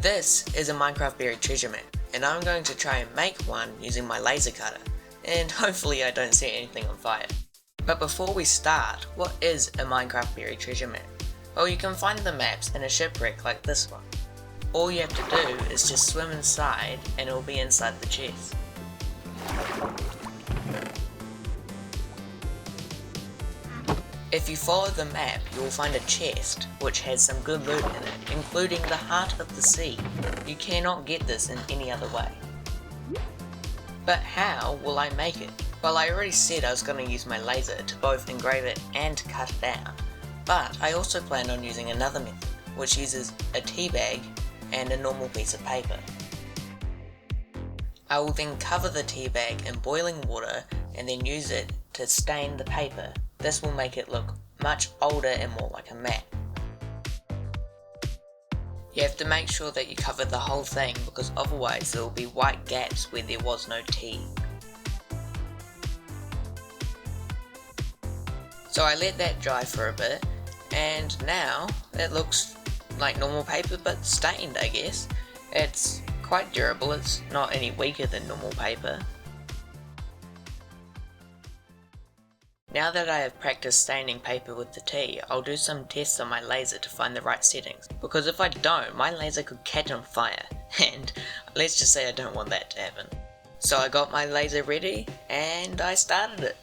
This is a Minecraft buried treasure map, and I'm going to try and make one using my laser cutter, and hopefully I don't set anything on fire. But before we start, what is a Minecraft buried treasure map? Well, you can find the maps in a shipwreck like this one. All you have to do is just swim inside and it will be inside the chest. If you follow the map, you will find a chest which has some good loot in it, including the heart of the sea. You cannot get this in any other way. But how will I make it? Well, I already said I was going to use my laser to both engrave it and cut it out. But I also plan on using another method, which uses a tea bag and a normal piece of paper. I will then cover the tea bag in boiling water and then use it to stain the paper. This will make it look much older and more like a map. You have to make sure that you cover the whole thing because otherwise there will be white gaps where there was no tea. So I let that dry for a bit, and now it looks like normal paper but stained, I guess. It's quite durable, it's not any weaker than normal paper. Now that I have practiced staining paper with the tea, I'll do some tests on my laser to find the right settings, because if I don't, my laser could catch on fire, and let's just say I don't want that to happen. So I got my laser ready, and I started it.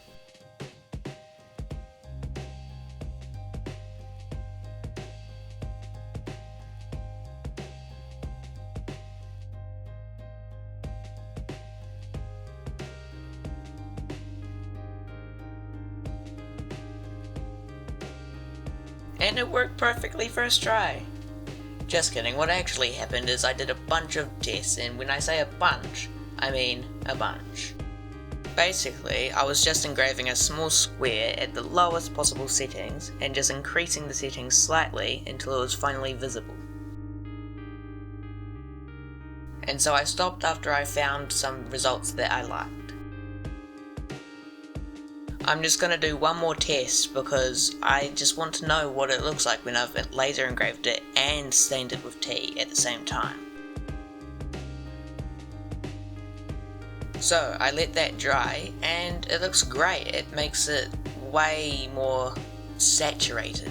And it worked perfectly first try. Just kidding, what actually happened is I did a bunch of tests, and when I say a bunch, I mean a bunch. Basically, I was just engraving a small square at the lowest possible settings and just increasing the settings slightly until it was finally visible. And so I stopped after I found some results that I liked. I'm just going to do one more test because I just want to know what it looks like when I've laser engraved it and stained it with tea at the same time. So I let that dry and it looks great. It makes it way more saturated.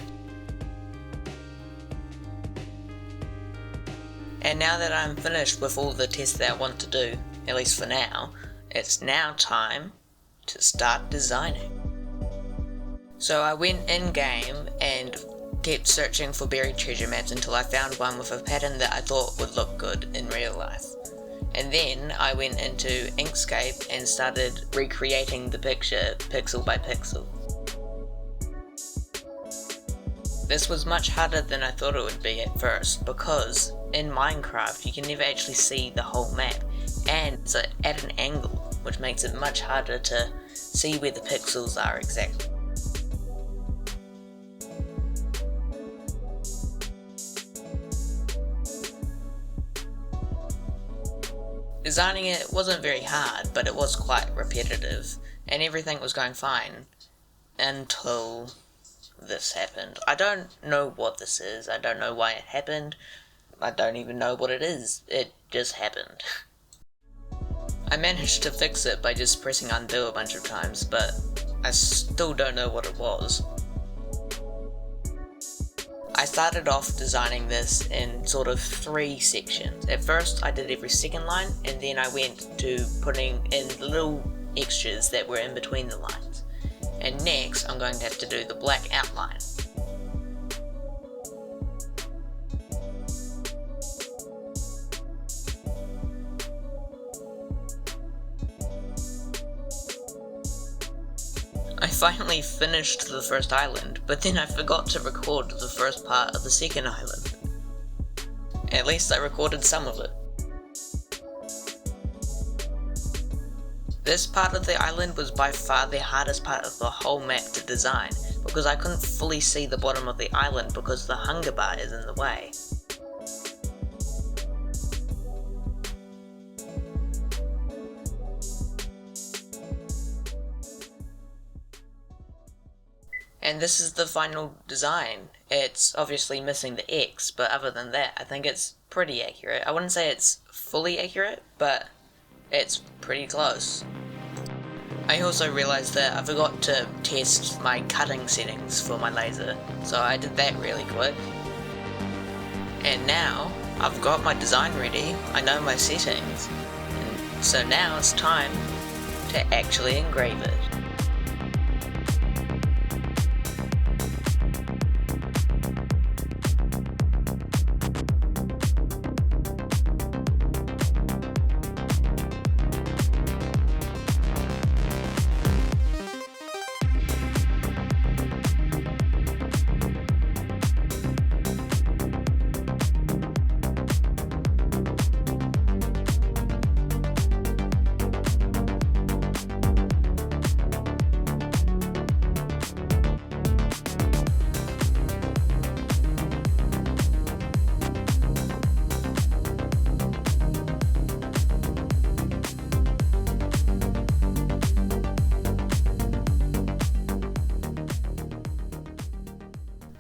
And now that I'm finished with all the tests that I want to do, at least for now, it's now time to start designing. So I went in game and kept searching for buried treasure maps until I found one with a pattern that I thought would look good in real life. And then I went into Inkscape and started recreating the picture pixel by pixel. This was much harder than I thought it would be at first because in Minecraft you can never actually see the whole map, and it's at an angle, which makes it much harder to see where the pixels are exactly. Designing it wasn't very hard, but it was quite repetitive, and everything was going fine until this happened. I don't know what this is, I don't know why it happened, I don't even know what it is, it just happened. I managed to fix it by just pressing undo a bunch of times, but I still don't know what it was. I started off designing this in sort of 3 sections. At first I did every second line, and then I went to putting in the little extras that were in between the lines. And next I'm going to have to do the black outline. I finally finished the first island, but then I forgot to record the first part of the second island. At least I recorded some of it. This part of the island was by far the hardest part of the whole map to design, because I couldn't fully see the bottom of the island because the hunger bar is in the way. And this is the final design. It's obviously missing the X, but other than that, I think it's pretty accurate. I wouldn't say it's fully accurate, but it's pretty close. I also realised that I forgot to test my cutting settings for my laser, so I did that really quick. And now, I've got my design ready, I know my settings, and so now it's time to actually engrave it.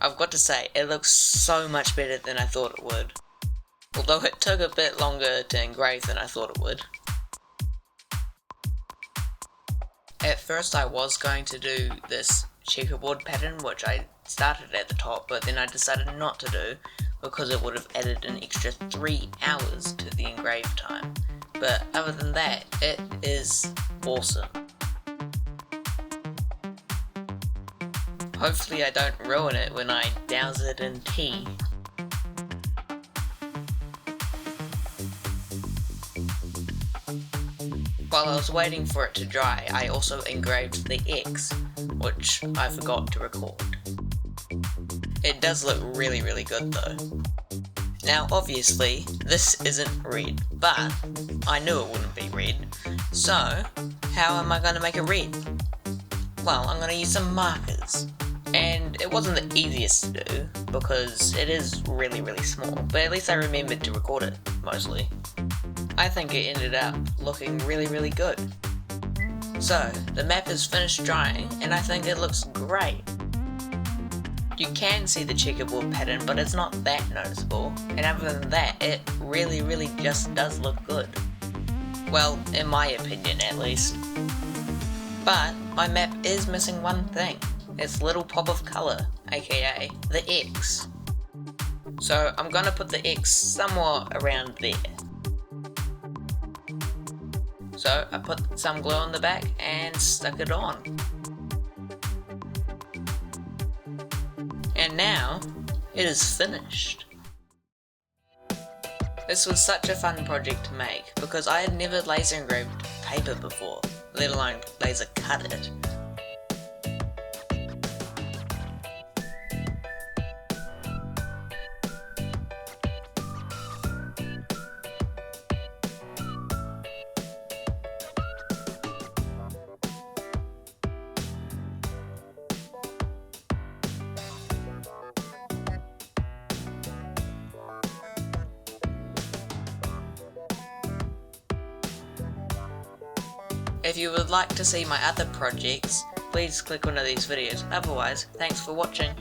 I've got to say, it looks so much better than I thought it would. Although it took a bit longer to engrave than I thought it would. At first I was going to do this checkerboard pattern, which I started at the top, but then I decided not to do because it would have added an extra 3 hours to the engrave time. But other than that, it is awesome. Hopefully I don't ruin it when I douse it in tea. While I was waiting for it to dry, I also engraved the X, which I forgot to record. It does look really good though. Now obviously, this isn't red, but I knew it wouldn't be red, so how am I going to make it red? Well, I'm going to use some markers. And it wasn't the easiest to do, because it is really small, but at least I remembered to record it, mostly. I think it ended up looking really good. So, the map is finished drying, and I think it looks great. You can see the checkerboard pattern, but it's not that noticeable, and other than that, it really just does look good. Well, in my opinion at least. But, my map is missing one thing. Its little pop of colour, aka the X. So I'm gonna put the X somewhere around there. So I put some glue on the back and stuck it on. And now, it is finished. This was such a fun project to make, because I had never laser engraved paper before, let alone laser cut it. If you would like to see my other projects, please click one of these videos. Otherwise, thanks for watching.